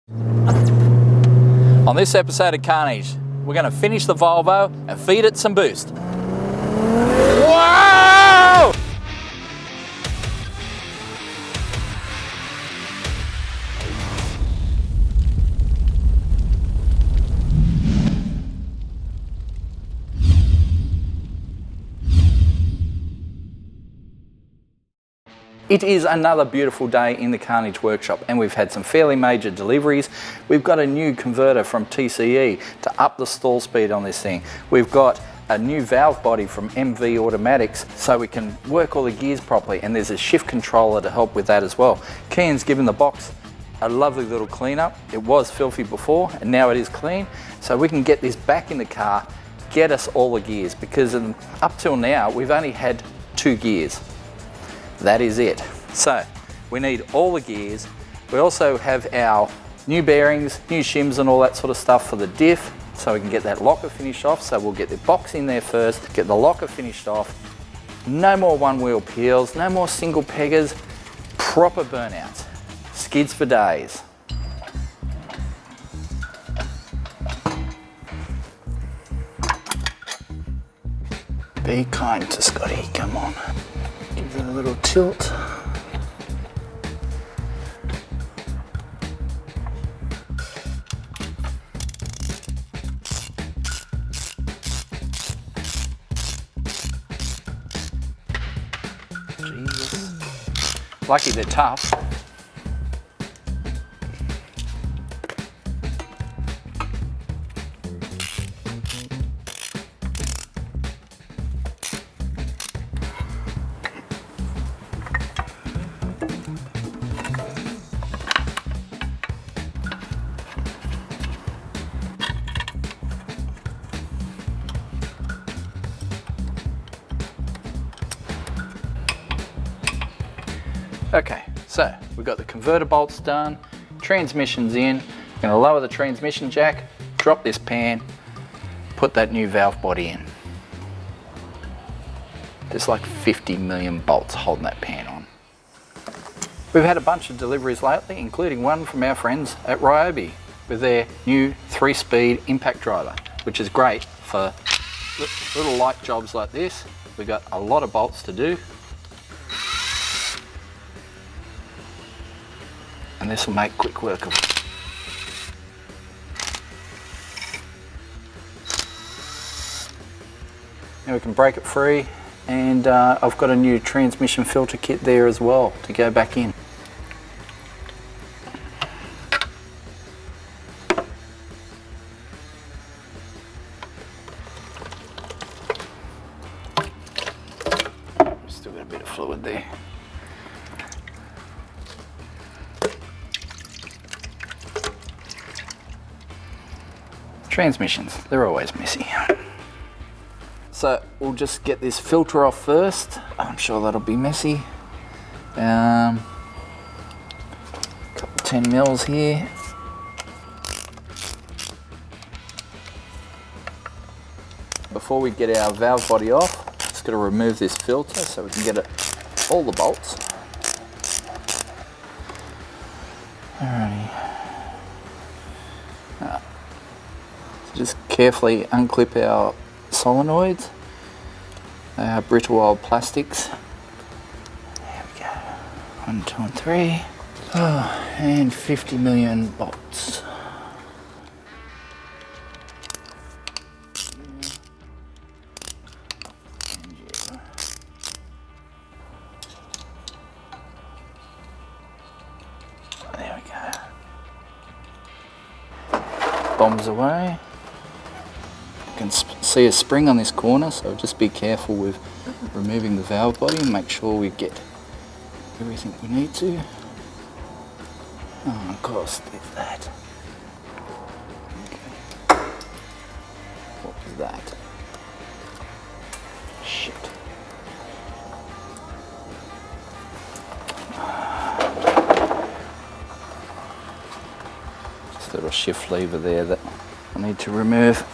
On this episode of Carnage, we're going to finish the Volvo and feed it some boost. Whoa! It is another beautiful day in the Carnage workshop, and we've had some fairly major deliveries. We've got a new converter from TCE to up the stall speed on this thing. We've got a new valve body from MV Automatics so we can work all the gears properly, and there's a shift controller to help with that as well. Kian's given the box a lovely little cleanup. It was filthy before and now it is clean, so we can get this back in the car, get us all the gears, because up till now we've only had 2 gears. That is it. So we need all the gears. We also have our new bearings, new shims and all that sort of stuff for the diff, so we can get that locker finished off. So we'll get the box in there first, get the locker finished off. No more one wheel peels, no more single peggers, proper burnouts. Skids for days. Be kind to Scotty, come on. Give it a little tilt. Jesus. Lucky they're tough. Okay, so we've got the converter bolts done, transmission's in. I'm going to lower the transmission jack, drop this pan, put that new valve body in. There's like 50 million bolts holding that pan on. We've had a bunch of deliveries lately, including one from our friends at Ryobi with their new 3-speed impact driver, which is great for little light jobs like this. We've got a lot of bolts to do, and this will make quick work of it. Now we can break it free, and I've got a new transmission filter kit there as well to go back in. Still got a bit of fluid there. Transmissions, they're always messy. So we'll just get this filter off first. I'm sure that'll be messy. Couple 10 mils here. Before we get our valve body off, just got to remove this filter so we can get all the bolts. Alrighty. Just carefully unclip our solenoids. They are brittle old plastics. There we go. 1, 2 and 3. Oh, and 50 million bolts. There we go. Bombs away. You can see a spring on this corner, so just be careful with removing the valve body and make sure we get everything we need to. Oh, of course, there's that. Okay. What was that? Shit. Just a little shift lever there that I need to remove.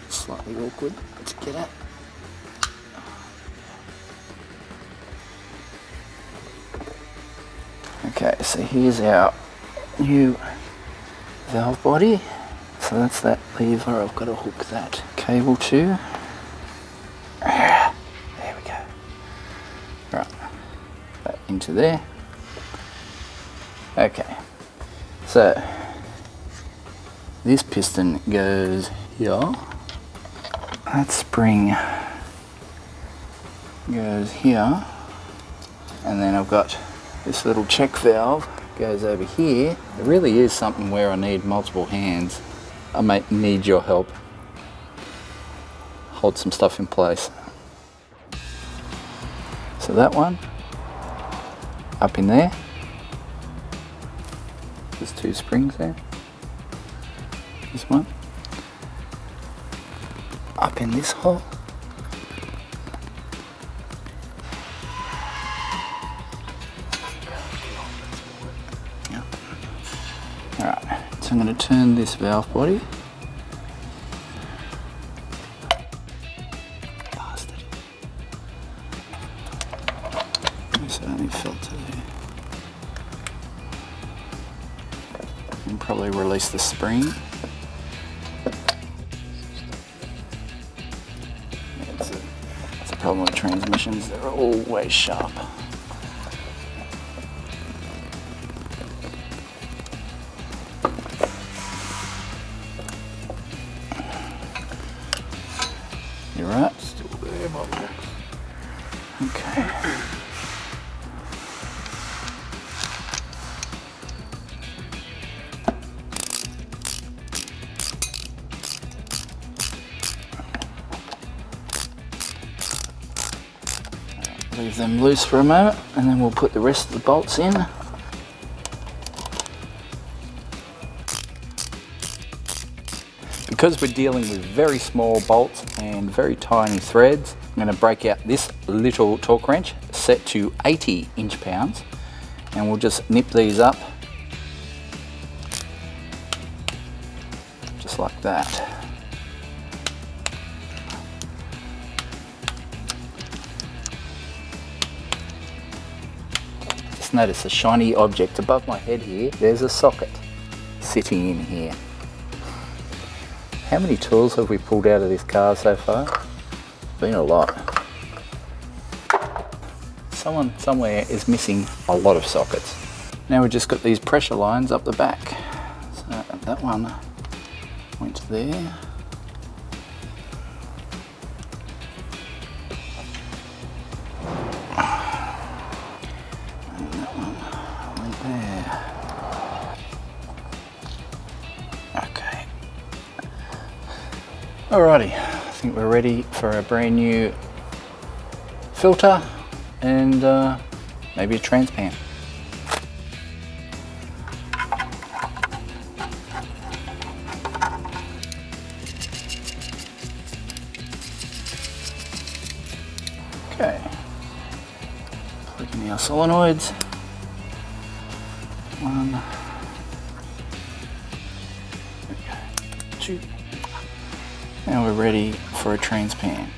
Slightly awkward to get at. Okay, so here's our new valve body. So that's that lever I've got to hook that cable to. There we go. Right, that into there. Okay, so this piston goes here. That spring goes here. And then I've got this little check valve goes over here. It really is something where I need multiple hands. I might need your help. Hold some stuff in place. So that one, up in there. There's two springs there. This one. Up in this hole. Alright, so I'm going to turn this valve body. Bastard. This only fell to there. And probably release the spring. It's a problem with transmissions, they're always sharp. You're right. Still there, my box. Okay. Leave them loose for a moment, and then we'll put the rest of the bolts in. Because we're dealing with very small bolts and very tiny threads, I'm going to break out this little torque wrench set to 80 inch-pounds, and we'll just nip these up just like that. Just notice a shiny object above my head here. There's a socket sitting in here. How many tools have we pulled out of this car so far? Been a lot. Someone somewhere is missing a lot of sockets. Now we've just got these pressure lines up the back. So that one went to there. And that one went there. Okay. Alrighty, I think we're ready for a brand new filter and maybe a transpan. Okay, plug in our solenoids. One, two. Now we're ready for a transpan.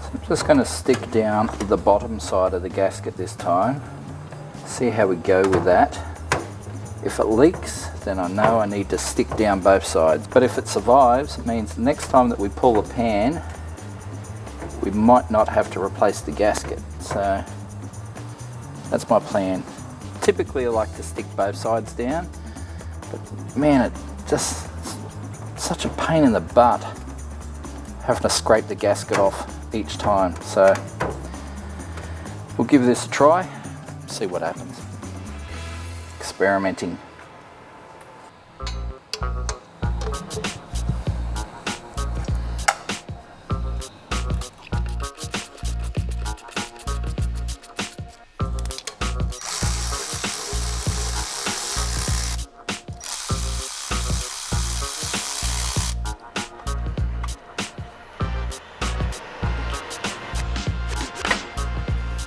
So I'm just going to stick down the bottom side of the gasket this time. See how we go with that. If it leaks, then I know I need to stick down both sides. But if it survives, it means the next time that we pull the pan, we might not have to replace the gasket. So that's my plan. Typically I like to stick both sides down, but man, it's just such a pain in the butt having to scrape the gasket off each time. So we'll give this a try, see what happens. Experimenting.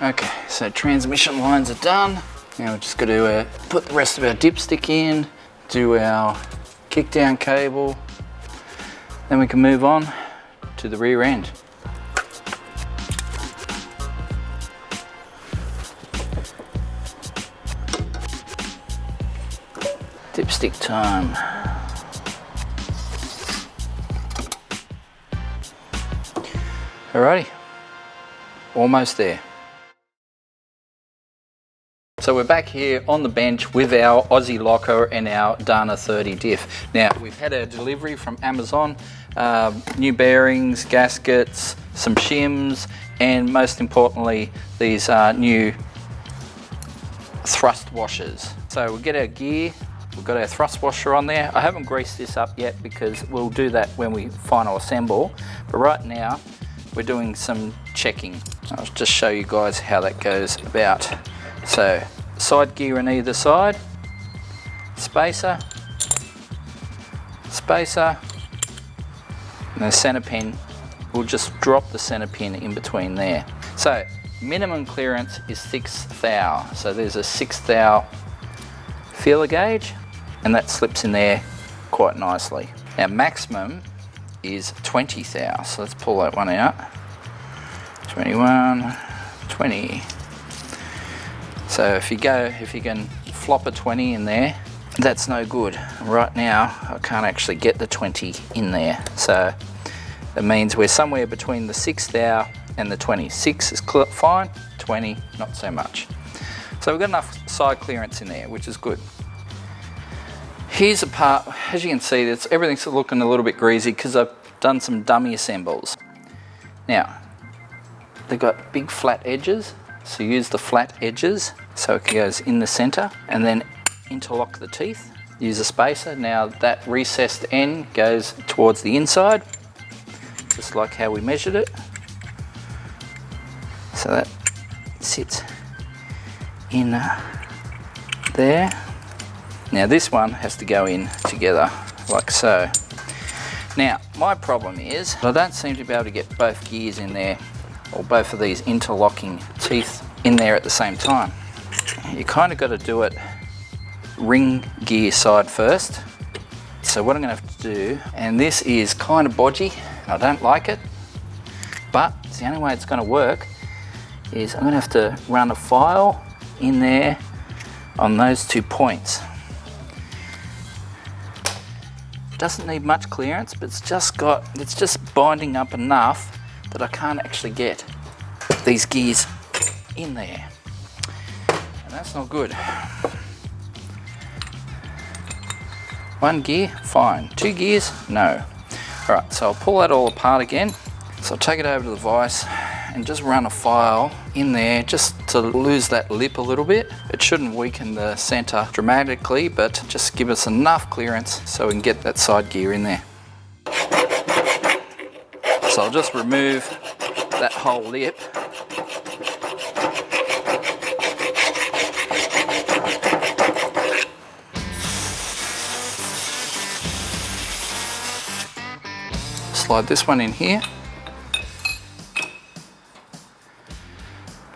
Okay, so transmission lines are done. Now we're just going to put the rest of our dipstick in, do our kickdown cable, Then we can move on to the rear end. Dipstick time. Alrighty, almost there. So we're back here on the bench with our Aussie Locker and our Dana 30 diff. Now we've had a delivery from Amazon, new bearings, gaskets, some shims, and most importantly these new thrust washers. So we'll get our gear, we've got our thrust washer on there. I haven't greased this up yet because we'll do that when we final assemble, but right now we're doing some checking. I'll just show you guys how that goes about. So side gear on either side, spacer, spacer, and the center pin. We'll just drop the center pin in between there. So minimum clearance is 6 thou. So there's a 6 thou feeler gauge, and that slips in there quite nicely. Now maximum is 20 thou. So let's pull that one out. 21, 20. So if you can flop a 20 in there, that's no good. Right now, I can't actually get the 20 in there. So that means we're somewhere between the 6 thou and the 20. 6 is fine, 20, not so much. So we've got enough side clearance in there, which is good. Here's a part, as you can see, everything's looking a little bit greasy because I've done some dummy assembles. Now, they've got big flat edges, so use the flat edges so it goes in the center, and then interlock the teeth. Use a spacer. Now that recessed end goes towards the inside, just like how we measured it. So that sits in there. Now this one has to go in together like so. Now my problem is I don't seem to be able to get both gears in there, or both of these interlocking teeth in there at the same time. You kind of got to do it ring gear side first. So what I'm going to have to do, and this is kind of bodgy, I don't like it, but it's the only way it's going to work, is I'm going to have to run a file in there on those 2 points. Doesn't need much clearance, but it's just binding up enough that I can't actually get these gears in there, and that's not good. 1 gear, fine. 2 gears, no. All right, so I'll pull that all apart again. So I'll take it over to the vise and just run a file in there just to lose that lip a little bit. It shouldn't weaken the center dramatically, but just give us enough clearance so we can get that side gear in there. So I'll just remove that whole lip. Slide this one in here.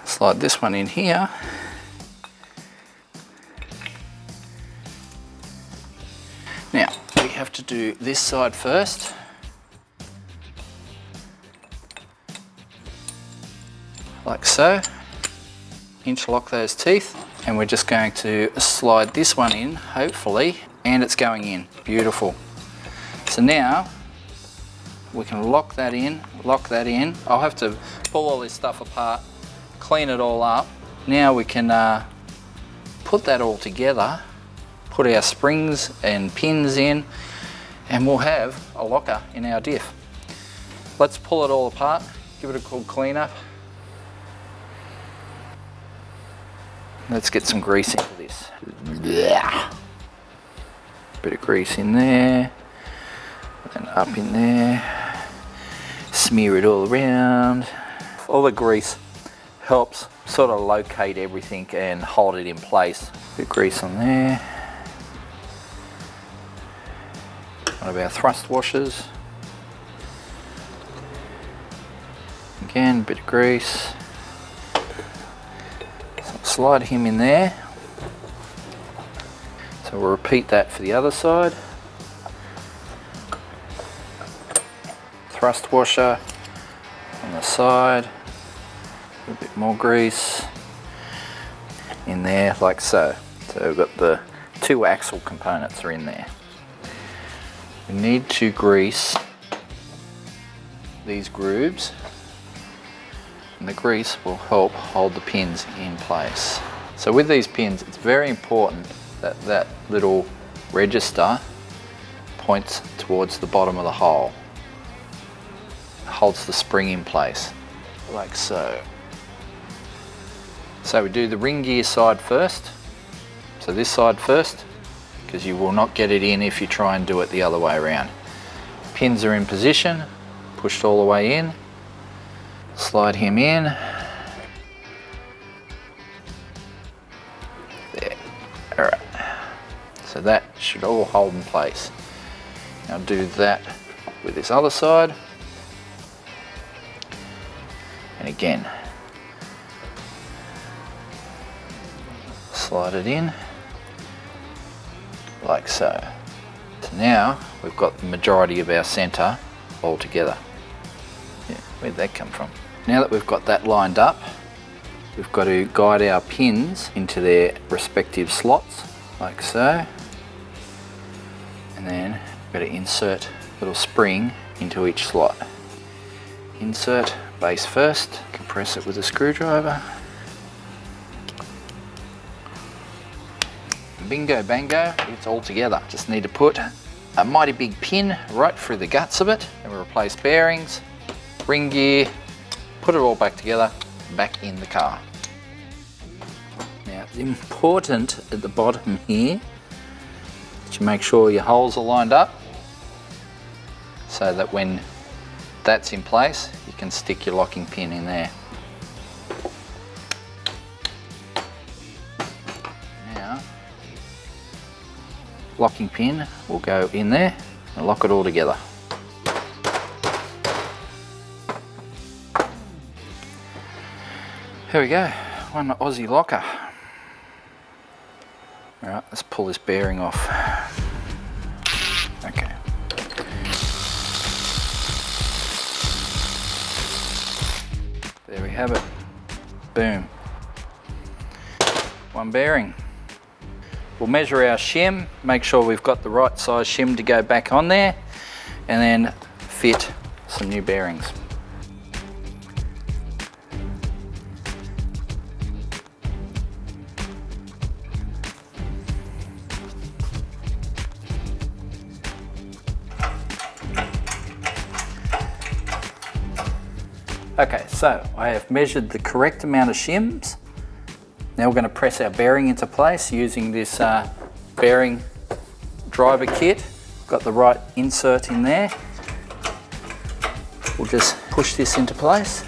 Slide this one in here. Now we have to do this side first. Like so. Interlock those teeth, and we're just going to slide this one in, hopefully, and it's going in. Beautiful. So now we can lock that in, lock that in. I'll have to pull all this stuff apart, clean it all up. Now we can put that all together, put our springs and pins in, and we'll have a locker in our diff. Let's pull it all apart, give it a cool clean up. Let's get some grease into this. Bit of grease in there, and up in there. Smear it all around. All the grease helps sort of locate everything and hold it in place. Bit of grease on there. One of our thrust washers. Again, bit of grease. So slide him in there. So we'll repeat that for the other side. thrust washer on the side, a little bit more grease in there like so. So we've got the 2 axle components are in there. We need to grease these grooves, and the grease will help hold the pins in place. So with these pins, it's very important that that little register points towards the bottom of the hole. It holds the spring in place, like so. So we do the ring gear side first. So this side first, because you will not get it in if you try and do it the other way around. Pins are in position, pushed all the way in. Slide him in. There, all right. So that should all hold in place. Now do that with this other side. And again, slide it in like so. So now we've got the majority of our centre all together. Yeah, where'd that come from? Now that we've got that lined up, we've got to guide our pins into their respective slots, like so. And then we've got to insert a little spring into each slot. Insert base first, compress it with a screwdriver. Bingo bango, it's all together. Just need to put a mighty big pin right through the guts of it, and we replace bearings, ring gear, put it all back together, back in the car. Now it's important at the bottom here that you make sure your holes are lined up so that when that's in place, you can stick your locking pin in there. Now, locking pin will go in there and lock it all together. Here we go, one Aussie Locker. All right, let's pull this bearing off. Okay. There we have it. Boom. One bearing. We'll measure our shim, make sure we've got the right size shim to go back on there, and then fit some new bearings. Okay, so I have measured the correct amount of shims. Now we're going to press our bearing into place using this bearing driver kit. Got the right insert in there. We'll just push this into place.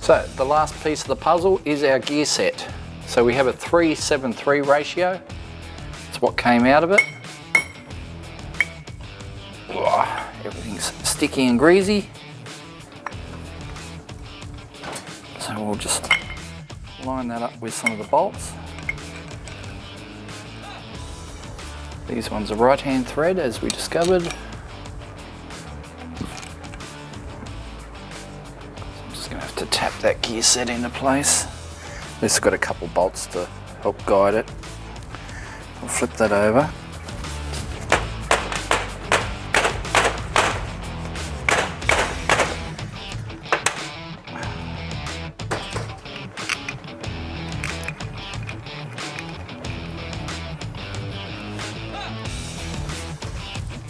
So the last piece of the puzzle is our gear set. So we have a 3-7-3 ratio. That's what came out of it. Oh, everything's sticky and greasy. So we'll just line that up with some of the bolts. These ones are right-hand thread, as we discovered. To tap that gear set into place. This has got a couple bolts to help guide it. I'll flip that over.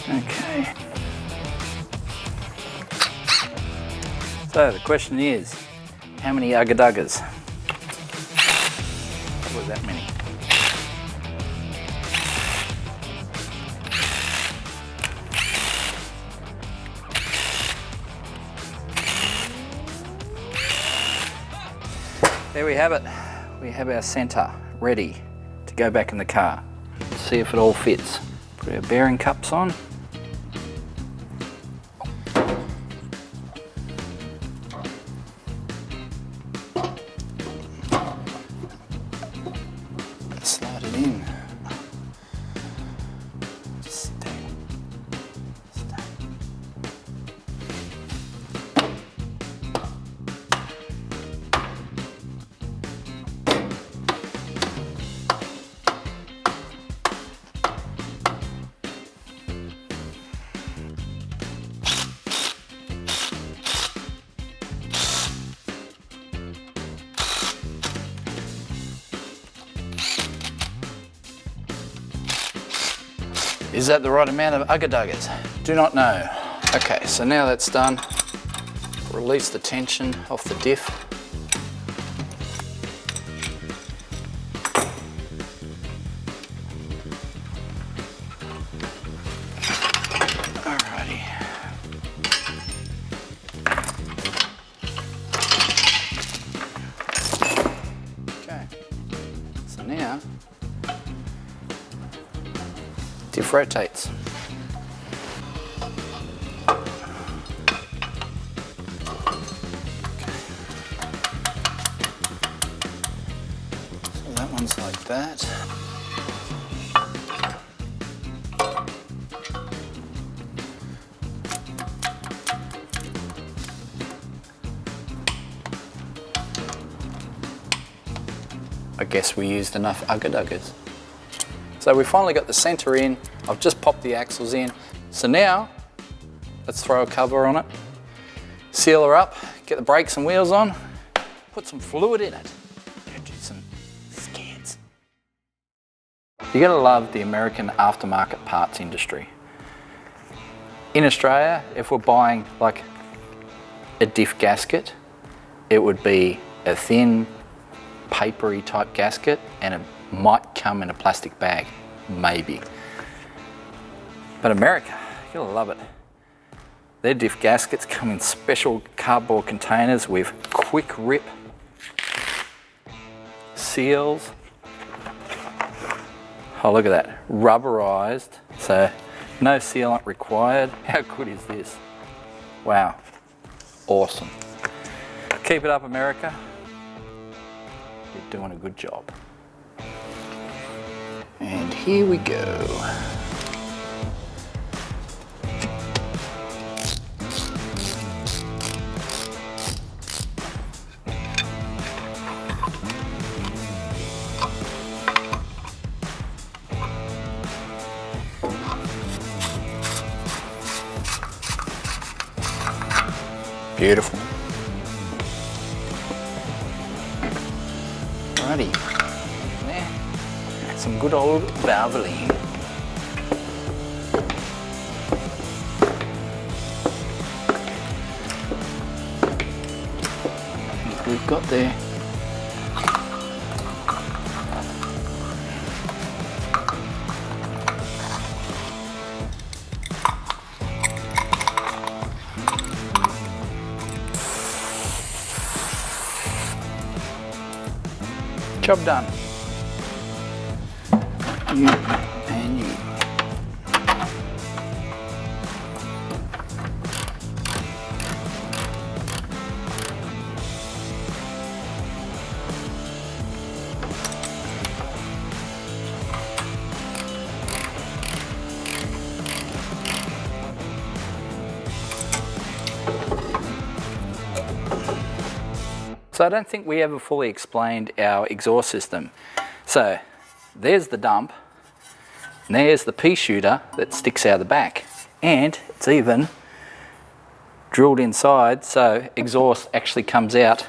Okay. So the question is, how many ugga-duggas? What was that many? There we have it. We have our centre ready to go back in the car. Let's see if it all fits. Put our bearing cups on. Slide it in. Stay. Is that the right amount of ugga-duggers? Do not know. Okay, so now that's done, release the tension off the diff. Alrighty. Okay, so now diff rotates. So that one's like that. I guess we used enough ugga-duggers. So we finally got the centre in. I've just popped the axles in. So now, let's throw a cover on it, seal her up, get the brakes and wheels on, put some fluid in it, and do some skids. You're gonna love the American aftermarket parts industry. In Australia, if we're buying like a Diff gasket, it would be a thin, papery type gasket, and it might come in a plastic bag, maybe. But America, you're gonna love it. Their Diff gaskets come in special cardboard containers with quick rip seals. Oh, look at that, rubberized, so no sealant required. How good is this? Wow, awesome. Keep it up, America. You're doing a good job. And here we go. Beautiful. Alrighty. There. Some good old Valvoline. What we've got there. Job done. You and you. So I don't think we ever fully explained our exhaust system. So there's the dump, and there's the pea shooter that sticks out the back, and it's even drilled inside so exhaust actually comes out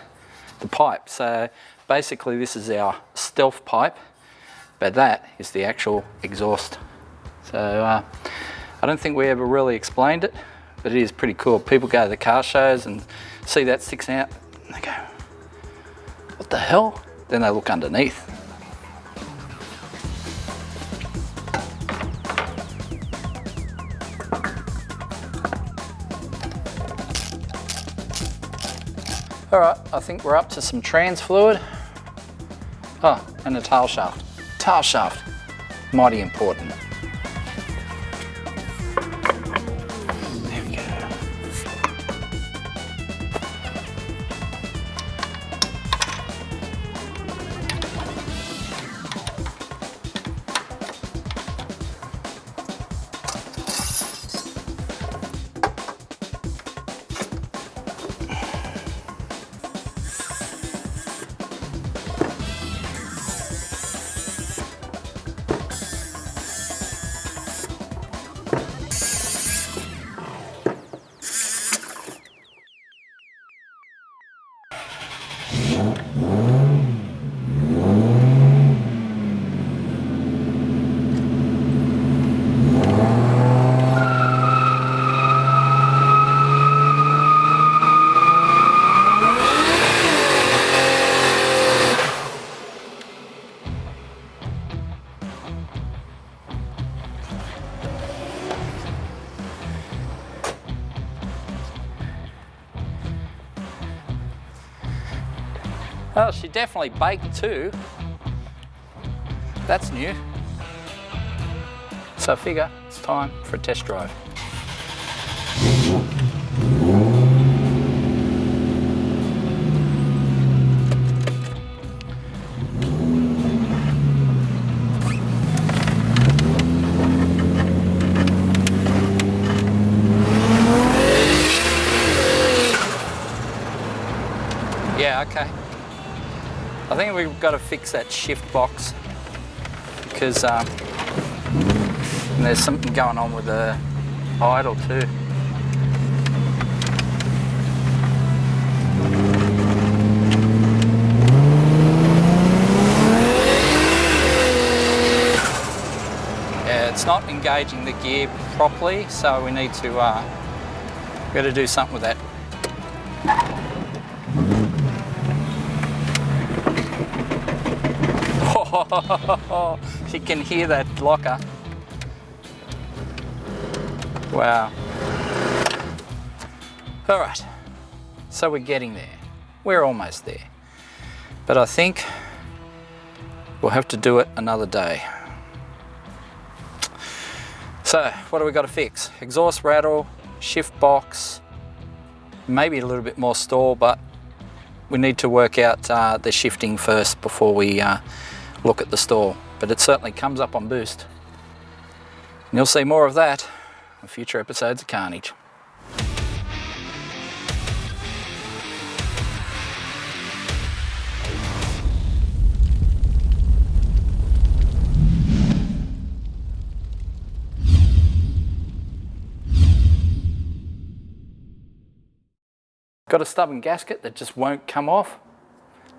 the pipe. So basically this is our stealth pipe, but that is the actual exhaust. So I don't think we ever really explained it, but it is pretty cool. People go to the car shows and see that sticks out and they go, what the hell? Then they look underneath. All right, I think we're up to some trans fluid. Oh, and a tail shaft. Tail shaft, mighty important. There we go. Oh, she definitely baked too. That's new. So I figure it's time for a test drive. Yeah, okay. I think we've got to fix that shift box because there's something going on with the idle too. Yeah, it's not engaging the gear properly, so we need to we've got to do something with that. You can hear that locker. Wow. All right, so we're getting there. We're almost there. But I think we'll have to do it another day. So what do we got to fix? Exhaust rattle, shift box, maybe a little bit more stall, but we need to work out the shifting first before we look at the stall. But it certainly comes up on boost. And you'll see more of that on future episodes of Carnage. Got a stubborn gasket that just won't come off?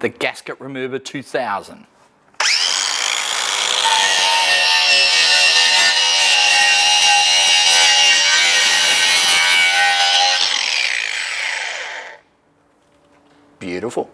The Gasket Remover 2000. Beautiful.